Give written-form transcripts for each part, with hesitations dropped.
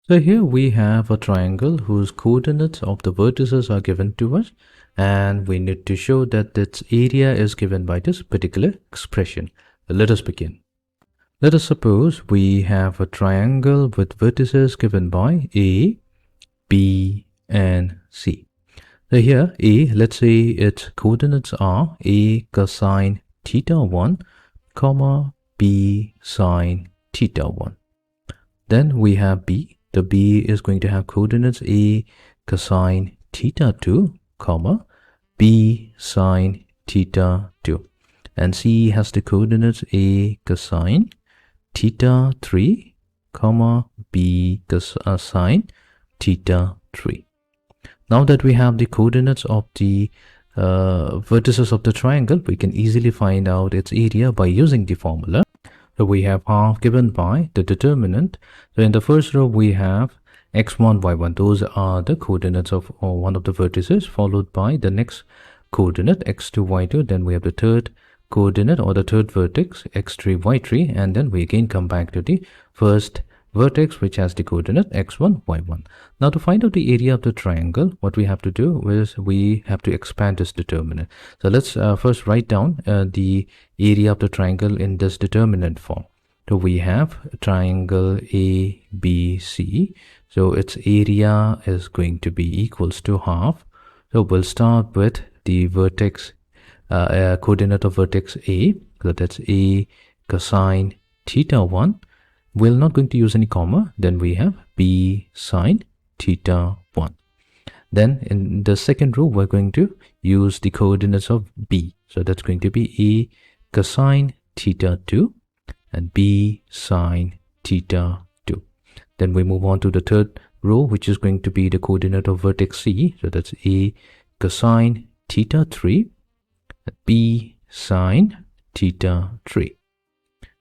So here we have a triangle whose coordinates of the vertices are given to us, and we need to show that its area is given by this particular expression. Let us begin. Let us suppose we have a triangle with vertices given by A, B, and C. So here A, let's say its coordinates are A cosine theta 1, comma B sine theta 1. Then we have B. The B is going to have coordinates A cosine theta 2, comma B sine theta 2. And C has the coordinates A cosine theta 3, comma B sine theta 3. Now that we have the coordinates of the vertices of the triangle, we can easily find out its area by using the formula. So we have half given by the determinant. So in the first row we have x1, y1. Those are the coordinates of one of the vertices, followed by the next coordinate x2, y2. Then we have the third coordinate or the third vertex x3, y3. And then we again come back to the first vertex which has the coordinate x1, y1. Now to find out the area of the triangle, what we have to do is we have to expand this determinant. So let's first write down the area of the triangle in this determinant form. So we have triangle ABC. So its area is going to be equals to half. So we'll start with the vertex coordinate of vertex A. So that's A cosine theta 1. We're not going to use any comma. Then we have B sine theta 1. Then in the second row, we're going to use the coordinates of B. So that's going to be A cosine theta 2 and B sine theta 2. Then we move on to the third row, which is going to be the coordinate of vertex C. So that's A cosine theta 3, B sine theta 3.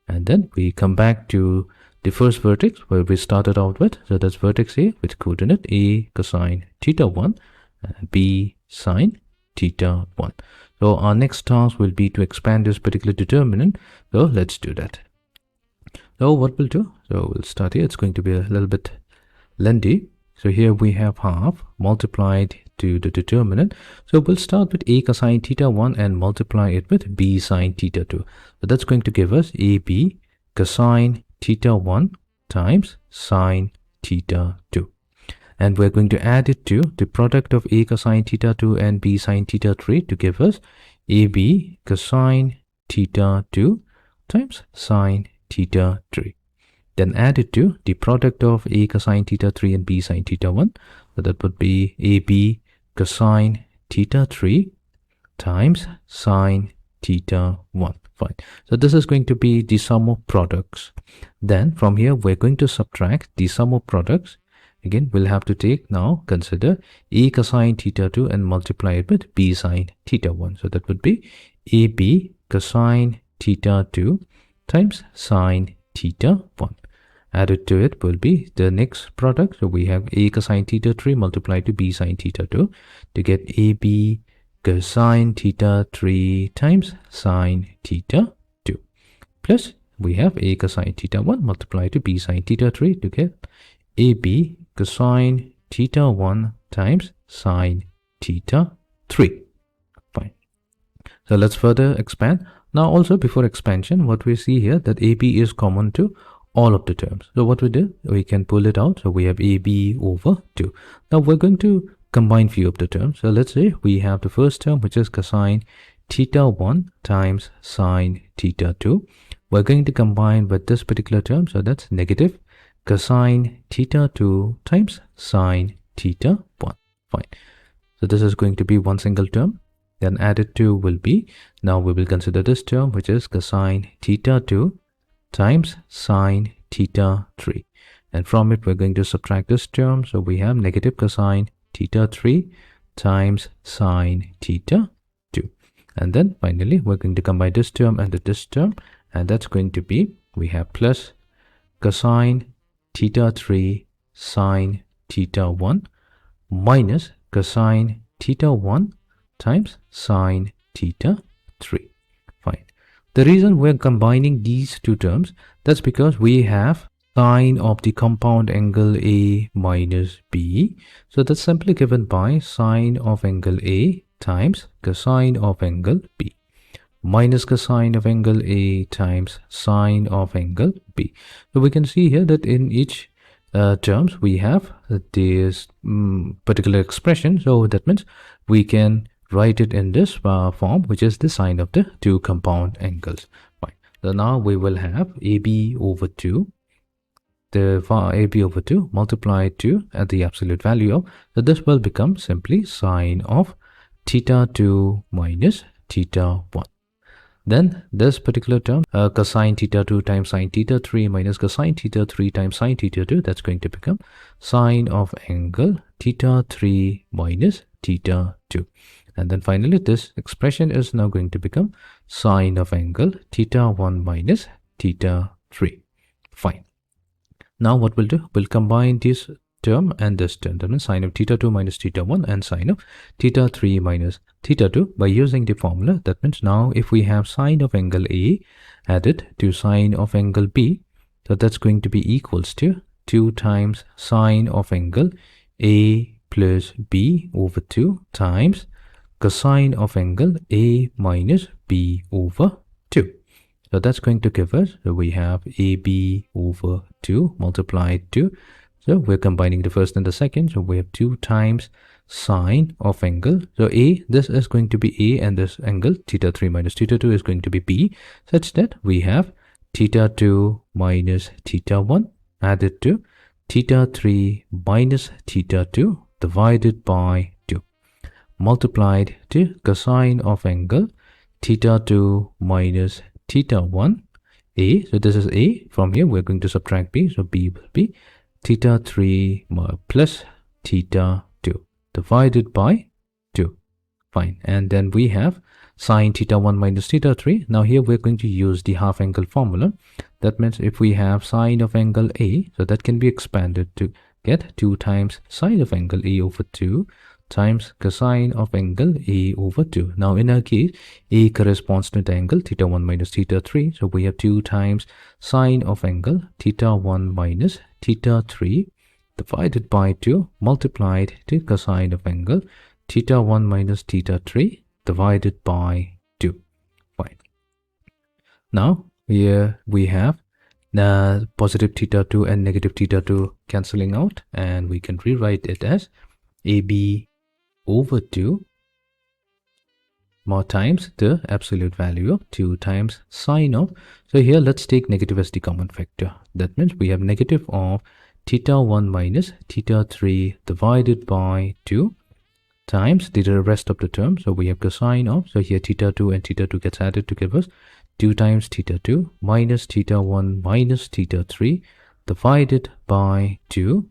And then we come back to the first vertex where we started out with. So that's vertex A with coordinate A cosine theta 1 and B sine theta 1. So our next task will be to expand this particular determinant. So let's do that. So what we'll do, so we'll start here. It's going to be a little bit lengthy. So here we have half multiplied to the determinant. So we'll start with A cosine theta 1 and multiply it with B sine theta 2. So that's going to give us AB cosine theta 1 times sine theta 2. And we're going to add it to the product of A cosine theta 2 and B sine theta 3 to give us AB cosine theta 2 times sine theta 3. Then add it to the product of A cosine theta 3 and B sine theta 1. So that would be AB cosine theta 3 times sine theta 1. Fine. So this is going to be the sum of products. Then from here, we're going to subtract the sum of products. Again, we'll have to consider A cosine theta 2 and multiply it with B sine theta 1. So that would be AB cosine theta 2 times sine theta 1. Added to it will be the next product. So we have A cosine theta 3 multiplied to B sine theta 2 to get AB cosine theta 3 times sine theta 2. Plus we have A cosine theta 1 multiplied to B sine theta 3 to get AB cosine theta 1 times sine theta 3. Fine. So let's further expand. Now also before expansion, what we see here that AB is common to all of the terms. So what we do, we can pull it out. So we have AB over 2. Now we're going to combine few of the terms. So let's say we have the first term, which is cosine theta 1 times sine theta 2. We're going to combine with this particular term. So that's negative cosine theta 2 times sine theta 1. Fine. So this is going to be one single term. Then added to will be, now we will consider this term, which is cosine theta 2 times sine theta 3. And from it, we're going to subtract this term. So we have negative cosine theta 3 times sine theta 2. And then finally, we're going to combine this term and this term. And that's going to be, we have plus cosine theta 3 sine theta 1 minus cosine theta 1 times sine theta 3. Fine. The reason we're combining these two terms, that's because we have sine of the compound angle A minus B. So that's simply given by sine of angle A times cosine of angle B minus cosine of angle A times sine of angle B. So we can see here that in each terms we have this particular expression. So that means we can write it in this form, which is the sine of the two compound angles. Fine. So now we will have AB over 2, the AB over 2 multiplied to at the absolute value of, so this will become simply sine of theta 2 minus theta 1. Then this particular term, cosine theta 2 times sine theta 3 minus cosine theta 3 times sine theta 2, that's going to become sine of angle theta 3 minus theta 2. And then finally, this expression is now going to become sine of angle theta 1 minus theta 3. Fine. Now what we'll do, we'll combine this term and this term. That means sine of theta 2 minus theta 1 and sine of theta 3 minus theta 2 by using the formula. That means now if we have sine of angle A added to sine of angle B, so that's going to be equals to 2 times sine of angle A plus B over 2 times cosine of angle A minus B over 2. So that's going to give us, so we have AB over 2 multiplied to, so we're combining the first and the second, so we have 2 times sine of angle. So A, this is going to be A, and this angle theta 3 minus theta 2 is going to be B, such that we have theta 2 minus theta 1 added to theta 3 minus theta 2 divided by 2 multiplied to cosine of angle theta 2 minus theta 1 A. So this is A. From here we're going to subtract B, so B will be theta 3 plus theta 2 divided by 2. Fine. And then we have sine theta 1 minus theta 3. Now here we're going to use the half angle formula. That means if we have sine of angle A, so that can be expanded to get 2 times sine of angle A over 2 times cosine of angle A over 2. Now in our case, A corresponds to the angle theta 1 minus theta 3. So we have 2 times sine of angle theta 1 minus theta 3 divided by 2 multiplied to cosine of angle theta 1 minus theta 3 divided by 2. Fine. Now here we have the positive theta 2 and negative theta 2 cancelling out, and we can rewrite it as AB over 2 more times the absolute value of 2 times sine of, so here let's take negative as the common factor. That means we have negative of theta 1 minus theta 3 divided by 2 times the rest of the term. So we have cosine of, so here theta 2 and theta 2 gets added to give us 2 times theta 2 minus theta 1 minus theta 3 divided by 2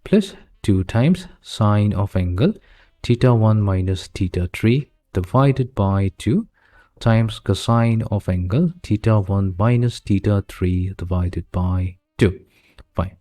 plus 2 times sine of angle theta 1 minus theta 3 divided by 2 times cosine of angle theta 1 minus theta 3 divided by 2. Fine.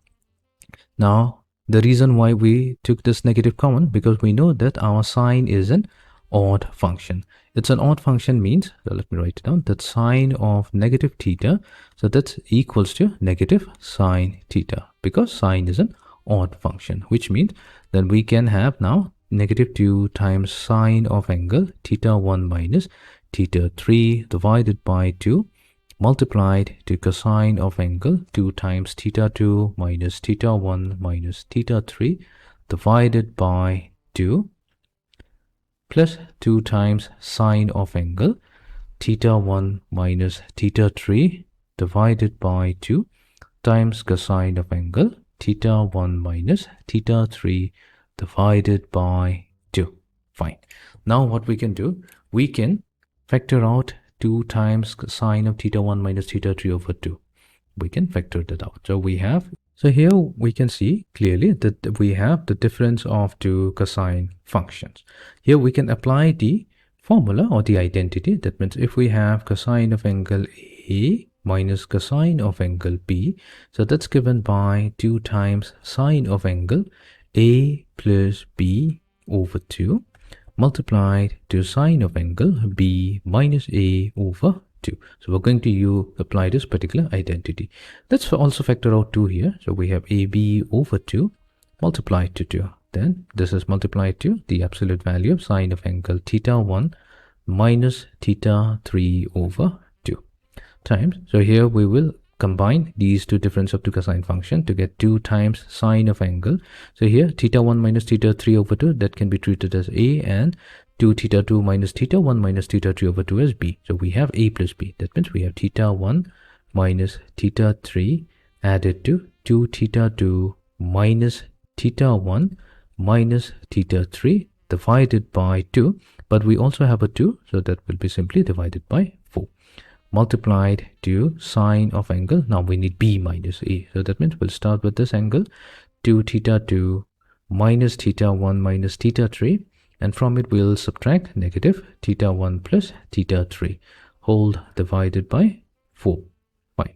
Now the reason why we took this negative common, because we know that our sine is an odd function. It's an odd function means, so let me write it down, that sine of negative theta, so that's equals to negative sine theta, because sine is an odd function, which means then we can have now negative 2 times sine of angle theta 1 minus theta 3 divided by 2 multiplied to cosine of angle 2 times theta 2 minus theta 1 minus theta 3 divided by 2 plus 2 times sine of angle theta 1 minus theta 3 divided by 2 times cosine of angle theta 1 minus theta 3 divided by 2. Fine. Now what we can do, we can factor out 2 times sine of theta 1 minus theta 3 over 2. We can factor that out. So we have, so here we can see clearly that we have the difference of two cosine functions. Here we can apply the formula or the identity. That means if we have cosine of angle A minus cosine of angle B, so that's given by 2 times sine of angle A plus B over 2 multiplied to sine of angle B minus A over 2. So we're going to apply this particular identity. Let's also factor out 2 here. So we have AB over 2 multiplied to 2. Then this is multiplied to the absolute value of sine of angle theta 1 minus theta 3 over 2 times. So here we will combine these two difference of two cosine function to get 2 times sine of angle. So here theta 1 minus theta 3 over 2, that can be treated as A, and 2 theta 2 minus theta 1 minus theta 3 over 2 as B. So we have A plus B. That means we have theta 1 minus theta 3 added to 2 theta 2 minus theta 1 minus theta 3 divided by 2. But we also have a 2, so that will be simply divided by 4. Multiplied to sine of angle. Now we need B minus A. So that means we'll start with this angle. 2 theta 2 minus theta 1 minus theta 3. And from it we'll subtract negative theta 1 plus theta 3 whole divided by 4. Fine.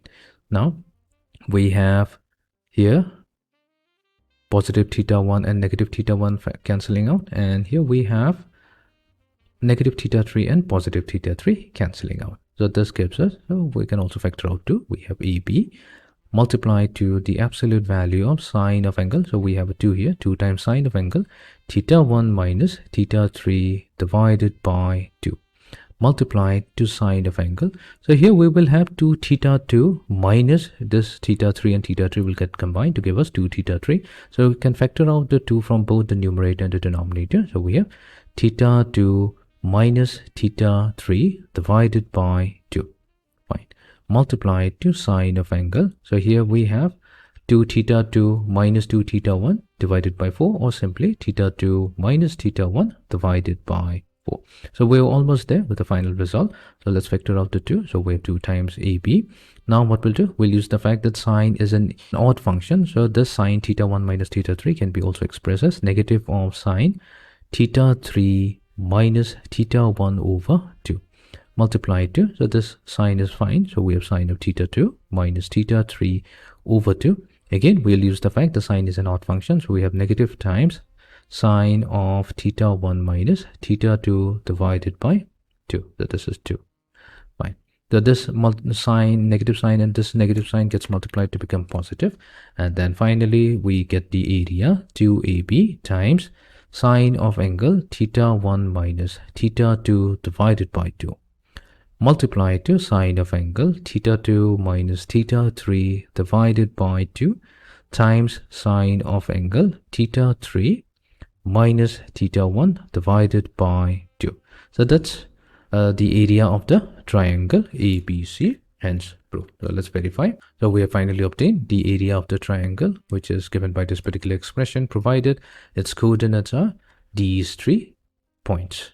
Now we have here positive theta 1 and negative theta 1 cancelling out, and here we have negative theta 3 and positive theta 3 cancelling out. So this gives us, so we can also factor out 2. We have AB multiplied to the absolute value of sine of angle. So we have a 2 here, 2 times sine of angle theta 1 minus theta 3 divided by 2 multiplied to sine of angle. So here we will have 2 theta 2 minus this theta 3, and theta 3 will get combined to give us 2 theta 3. So we can factor out the 2 from both the numerator and the denominator. So we have theta 2 minus theta 3 divided by 2. Fine. Multiplied to sine of angle. So here we have 2 theta 2 minus 2 theta 1 divided by 4, or simply theta 2 minus theta 1 divided by 4. So we're almost there with the final result. So let's factor out the 2. So we have 2 times AB. Now what we'll do, we'll use the fact that sine is an odd function. So this sine theta 1 minus theta 3 can be also expressed as negative of sine theta 3 minus theta 1 over 2 multiplied to, so this sine is fine, so we have sine of theta 2 minus theta 3 over 2. Again, we'll use the fact the sine is an odd function, so we have negative times sine of theta 1 minus theta 2 divided by 2. So this is 2. Fine. So this sign, negative sign, and this negative sign gets multiplied to become positive. And then finally, we get the area 2AB times sine of angle theta 1 minus theta 2 divided by 2 multiplied to sine of angle theta 2 minus theta 3 divided by 2 times sine of angle theta 3 minus theta 1 divided by 2. So that's the area of the triangle ABC, hence proved. So let's verify. So we have finally obtained the area of the triangle, which is given by this particular expression, provided its coordinates are these 3 points.